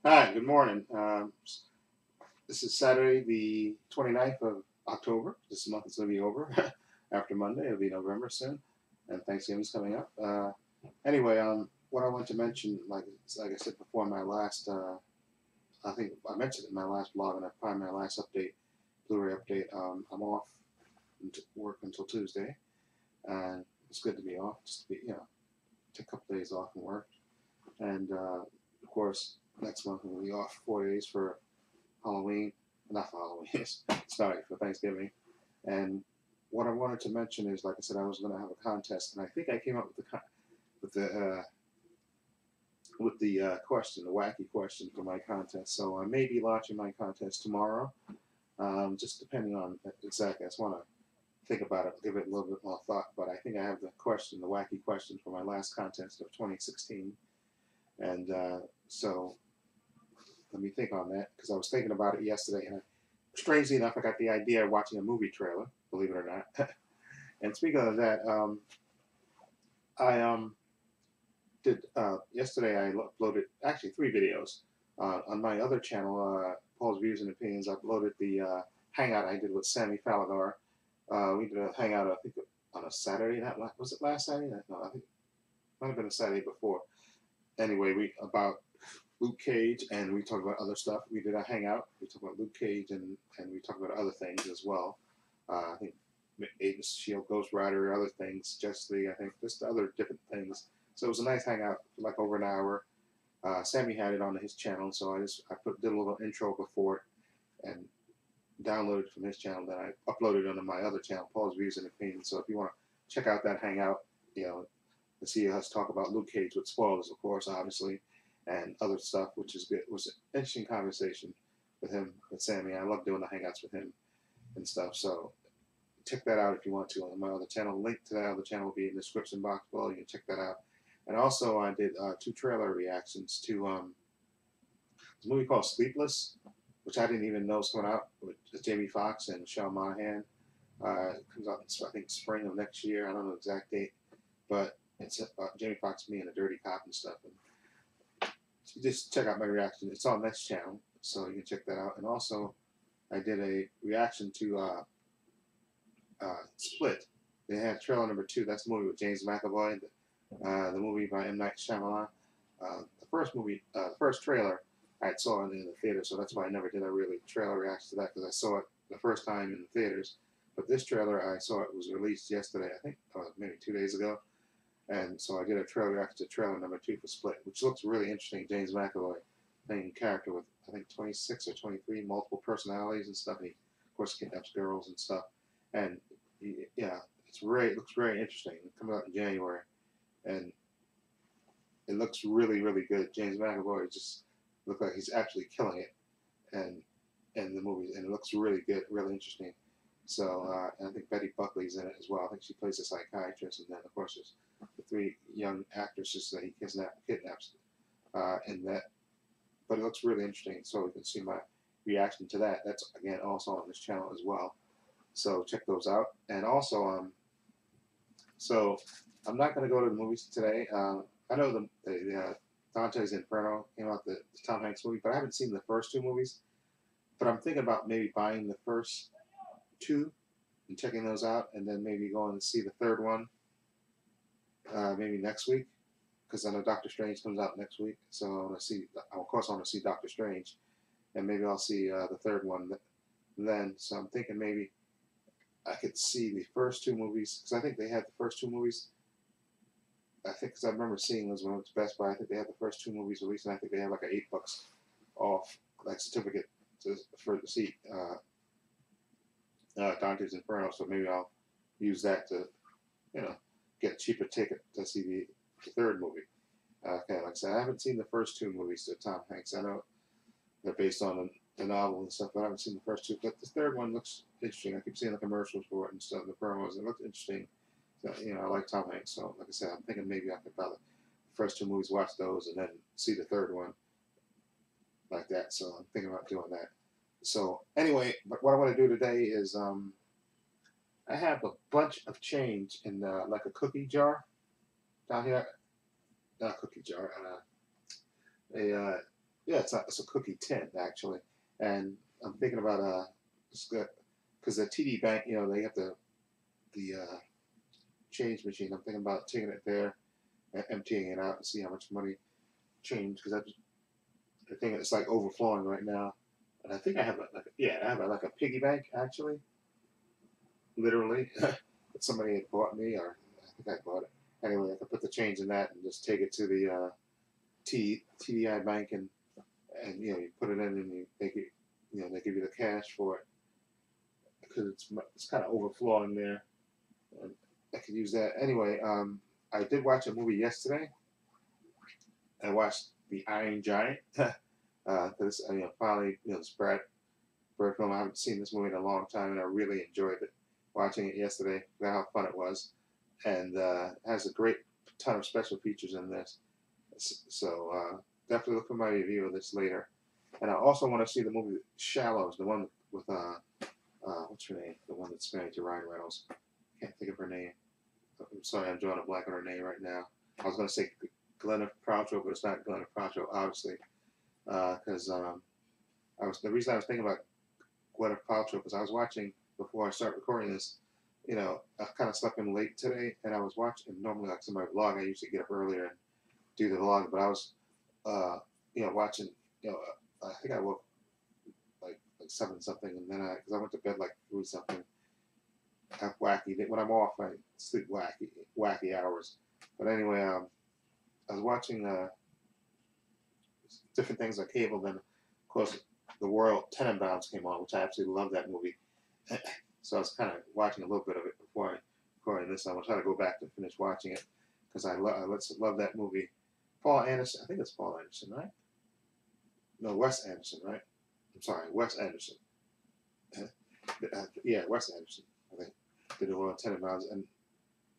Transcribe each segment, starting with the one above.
Hi, good morning. This is Saturday, the 29th of October. This month is going to be over. After Monday, it'll be November soon, and Thanksgiving's coming up. Anyway, what I want to mention, like I said before, my last, I think I mentioned it in my last blog, and probably my last update, Blu-ray update. I'm off work until Tuesday, and it's good to be off. Just to be, take a couple days off from work, and of course, next month we'll be off 4 days for Halloween, not for Halloween, sorry, for Thanksgiving. And what I wanted to mention is, like I said, I was going to have a contest, and I think I came up with the question, the wacky question for my contest. So I may be launching my contest tomorrow, just depending on exactly. I just want to think about it, give it a little bit more thought. But I think I have the question, the wacky question for my last contest of 2016, and so let me think on that, because I was thinking about it yesterday, and strangely enough, I got the idea of watching a movie trailer, believe it or not. And speaking of that, I did yesterday. I uploaded actually 3 videos on my other channel, Paul's Views and Opinions. I uploaded the hangout I did with Sammy Falagar. We did a hangout, I think, on a Saturday. Was it last Saturday? No, I think it might have been a Saturday before. Anyway, we about Luke Cage, and we talked about other stuff. We did a hangout. We talked about Luke Cage, and we talked about other things as well. I think Agents of Shield, Ghost Rider, other things. Justice League, I think, just other different things. So it was a nice hangout for like over an hour. Sammy had it on his channel, so I did a little intro before it and downloaded from his channel. Then I uploaded it onto my other channel, Paul's Views and Opinions. So if you want to check out that hangout, to see us talk about Luke Cage with spoilers, of course, obviously, and other stuff, which is good. It was an interesting conversation with him, with Sammy. I love doing the hangouts with him and stuff. So check that out if you want to on my other channel. Link to that other channel will be in the description box below. You can check that out. And also, I did 2 trailer reactions to this movie called Sleepless, which I didn't even know was coming out, with Jamie Foxx and Michelle Monaghan. It comes out in, I think, spring of next year. I don't know the exact date, but it's Jamie Foxx being a dirty cop and stuff. And just check out my reaction. It's on this channel, so you can check that out. And also, I did a reaction to Split. They had trailer number 2. That's the movie with James McAvoy, the movie by M. Night Shyamalan. The first trailer I saw it in the theater, so that's why I never did a really trailer reaction to that, because I saw it the first time in the theaters. But this trailer, I saw it was released yesterday, I think, maybe 2 days ago. And so I did a trailer reaction to trailer number 2 for Split, which looks really interesting. James McAvoy playing a character with, I think, 26 or 23 multiple personalities and stuff. And he, of course, kidnaps girls and stuff. And yeah, it looks very interesting. It comes out in January, and it looks really, really good. James McAvoy just looks like he's actually killing it, and in the movies, and it looks really good, really interesting. So, and I think Betty Buckley's in it as well. I think she plays a psychiatrist, and then of course there's the 3 young actresses that he kidnaps, and that. But it looks really interesting, so you can see my reaction to that. That's again also on this channel as well. So check those out. And also, so I'm not going to go to the movies today. I know the Dante's Inferno came out, the Tom Hanks movie, but I haven't seen the first 2 movies. But I'm thinking about maybe buying the first 2 and checking those out, and then maybe going to see the third one maybe next week, because I know Doctor Strange comes out next week. So I want to see, of course, I want to see Doctor Strange, and maybe I'll see the third one then. So I'm thinking maybe I could see the first 2 movies, because I think they had the first 2 movies. I think, because I remember seeing those when I was at Best Buy. I think they had the first 2 movies released, and I think they had like a $8 off, like certificate for the seat. Dante's Inferno. So maybe I'll use that to, get a cheaper ticket to see the third movie. Okay, like I said, I haven't seen the first two movies to Tom Hanks. I know they're based on the novel and stuff, but I haven't seen the first two. But the third one looks interesting. I keep seeing the commercials for it and stuff, the promos. It looks interesting. So, I like Tom Hanks. So, like I said, I'm thinking maybe I could probably the first two movies, watch those, and then see the third one like that. So I'm thinking about doing that. So anyway, but what I want to do today is I have a bunch of change in like a cookie jar down here. Not a cookie jar. A yeah, it's a cookie tin actually, and I'm thinking about because the TD Bank, they have the change machine. I'm thinking about taking it there and emptying it out and see how much money change because I think it's like overflowing right now. And I think I have I have like a piggy bank actually, literally. that somebody had bought me, or I think I bought it. Anyway, I could put the change in that and just take it to the TDI bank and you put it in and they give you the cash for it because it's kind of overflowing there. And I could use that anyway. I did watch a movie yesterday. I watched The Iron Giant. This finally this Bird film. I haven't seen this movie in a long time, and I really enjoyed it. Watching it yesterday, forgot how fun it was, and has a great ton of special features in this. So definitely look for my review of this later. And I also want to see the movie Shallows, the one with what's her name? The one that's married to Ryan Reynolds. Can't think of her name. I'm sorry, I'm drawing a blank on her name right now. I was going to say Gwyneth Paltrow, but it's not Gwyneth Paltrow, obviously, because the reason I was thinking about Gwyneth Paltrow because I was watching before I start recording this. I kind of slept in late today, and I was watching. Normally, like in my vlog, I usually get up earlier and do the vlog, but I was, watching. I think I woke like 7 something, and then because I went to bed like 3 something. Half wacky. When I'm off, I sleep wacky hours. But anyway, I was watching different things on cable. Then, of course, The Royal Tenenbaums came on, which I absolutely love that movie. So I was kind of watching a little bit of it before I recorded this. I'm gonna try to go back to finish watching it because I love that movie. Paul Anderson, I think it's Paul Anderson, right? No, Wes Anderson, right? I'm sorry, Wes Anderson. Yeah, Wes Anderson. I think did The Royal Tenenbaums, and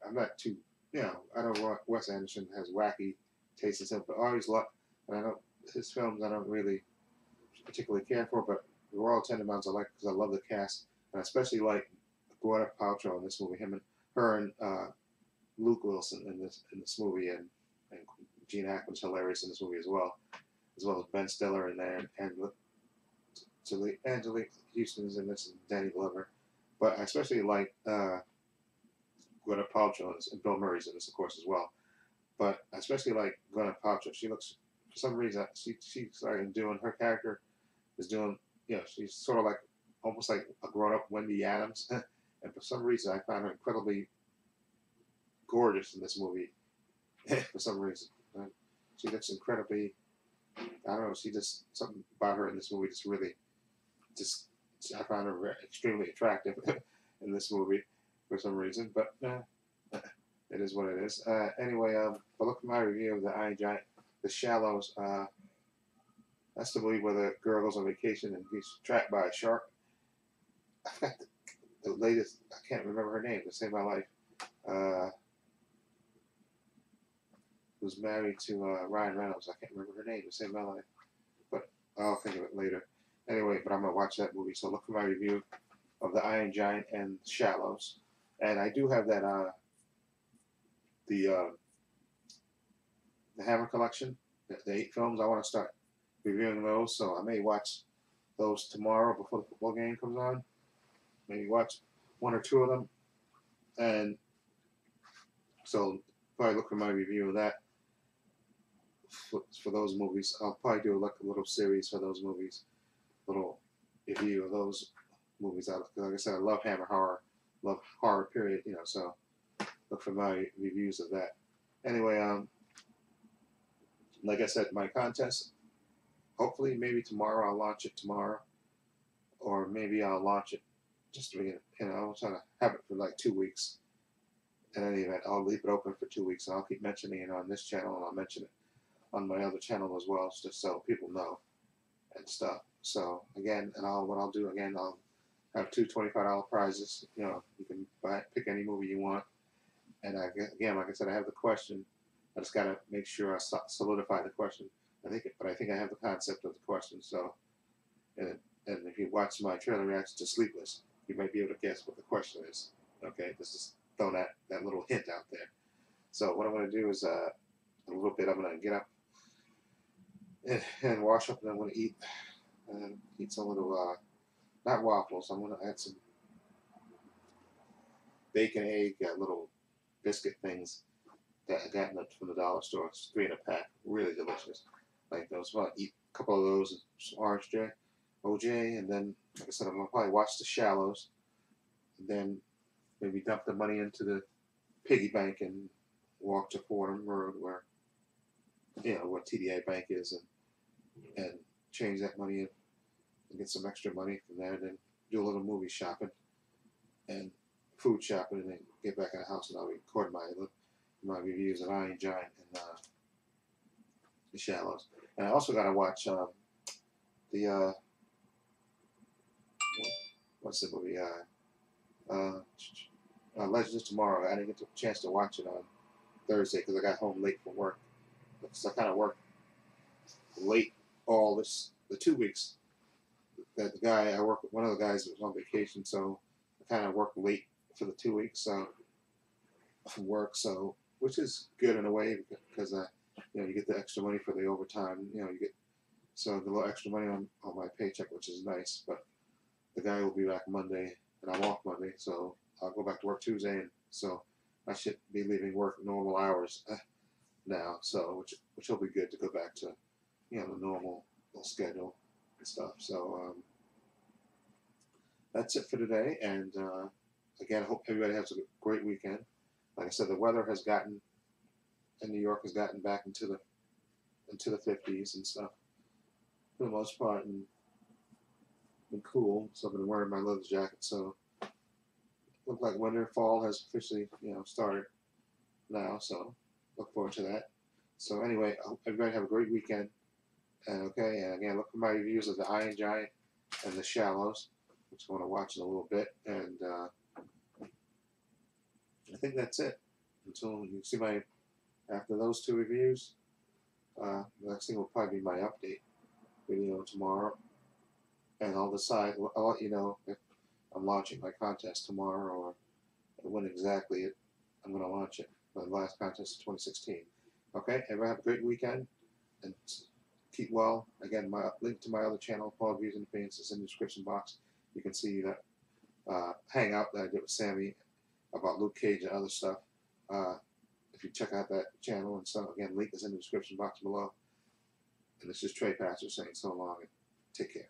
I'm not too, I know Wes Anderson has wacky tastes and stuff, but I always love, and I know his films I don't really particularly care for, but The Royal Tenenbaums I like because I love the cast, and I especially like Gwyneth Paltrow in this movie. Her and Luke Wilson in this movie, and Gene Hackman's hilarious in this movie as well as Ben Stiller in there, and Angelique Houston's in this, and Danny Glover. But I especially like Gwyneth Paltrow and Bill Murray's in this, of course, as well. But I especially like Gwyneth Paltrow. She looks, for some reason, she started doing her character is doing, she's sort of like almost like a grown-up Wendy Adams, and for some reason, I found her incredibly gorgeous in this movie. For some reason, she looks incredibly. I don't know. She just something about her in this movie just really, just I found her extremely attractive in this movie for some reason. But it is what it is. Anyway, but look at my review of the Iron Giant, The Shallows. That's the movie where the girl goes on vacation and gets trapped by a shark. I forgot the latest. I can't remember her name to save my life. Who's married to Ryan Reynolds. I can't remember her name to save my life, but I'll think of it later. Anyway, but I'm gonna watch that movie. So look for my review of the Iron Giant and Shallows, and I do have that the Hammer collection, the 8 films. I want to start reviewing those, so I may watch those tomorrow before the football game comes on. Maybe watch 1 or 2 of them, and so probably look for my review of that. For those movies, I'll probably do like a little series for those movies, little review of those movies. Like I said, I love Hammer horror, love horror period. So look for my reviews of that. Anyway, like I said, my contest. Hopefully, maybe tomorrow I'll launch it tomorrow, or maybe I'll launch it just to I'll try to have it for like 2 weeks. In any event, I'll leave it open for 2 weeks, and I'll keep mentioning it on this channel, and I'll mention it on my other channel as well, just so people know and stuff. So again, and what I'll do again, I'll have two $25 prizes. You know, you can pick any movie you want. And again, like I said, I have the question. I just got to make sure I solidify the question. But I think I have the concept of the question. So, and if you watch my trailer reaction to Sleepless, you might be able to guess what the question is. Okay, this is throwing that little hint out there. So what I'm going to do is a little bit. I'm going to get up and wash up, and I'm going to eat some little not waffles. I'm going to add some bacon, egg, little biscuit things that I got from the dollar store. It's 3 in a pack. Really delicious. Like those. Well, eat a couple of those, some orange OJ, and then, like I said, I'm going to probably watch The Shallows, and then maybe dump the money into the piggy bank and walk to Fordham Road where, you know, where TDA Bank is, and change that money in and get some extra money from there, and then do a little movie shopping and food shopping, and then get back in the house, and I'll record my reviews of Iron Giant and The Shallows. And I also got to watch the what's the movie? Legends of Tomorrow. I didn't get a chance to watch it on Thursday because I got home late from work. Because I kind of worked late the 2 weeks. That the guy I work with, one of the guys was on vacation, so I kind of worked late for the 2 weeks from work. So which is good in a way because you know, you get the extra money for the overtime. You know, you get the little extra money on my paycheck, which is nice. But the guy will be back Monday, and I'm off Monday, so I'll go back to work Tuesday, and so I should be leaving work normal hours now. So which will be good to go back to, you know, the normal schedule and stuff. So that's it for today, and again, I hope everybody has a great weekend. Like I said, the weather in New York has gotten back into the 50s and stuff for the most part, and been cool. So I've been wearing my leather jacket. So look like fall has officially, you know, started now. So look forward to that. So anyway, I hope everybody have a great weekend. And okay, and again, look for my reviews of the Iron Giant and The Shallows, which I want to watch in a little bit. And I think that's it. Until you see after those 2 reviews, the next thing will probably be my update video tomorrow. And I'll decide, I'll let you know if I'm launching my contest tomorrow or when exactly I'm going to launch it. My last contest is 2016. Okay, everyone have a great weekend and keep well. Again, my link to my other channel, Paul Views and Opinions, is in the description box. You can see that hangout that I did with Sammy about Luke Cage and other stuff. If you check out that channel and stuff, again, link is in the description box below. And this is Trepacer saying so long and take care.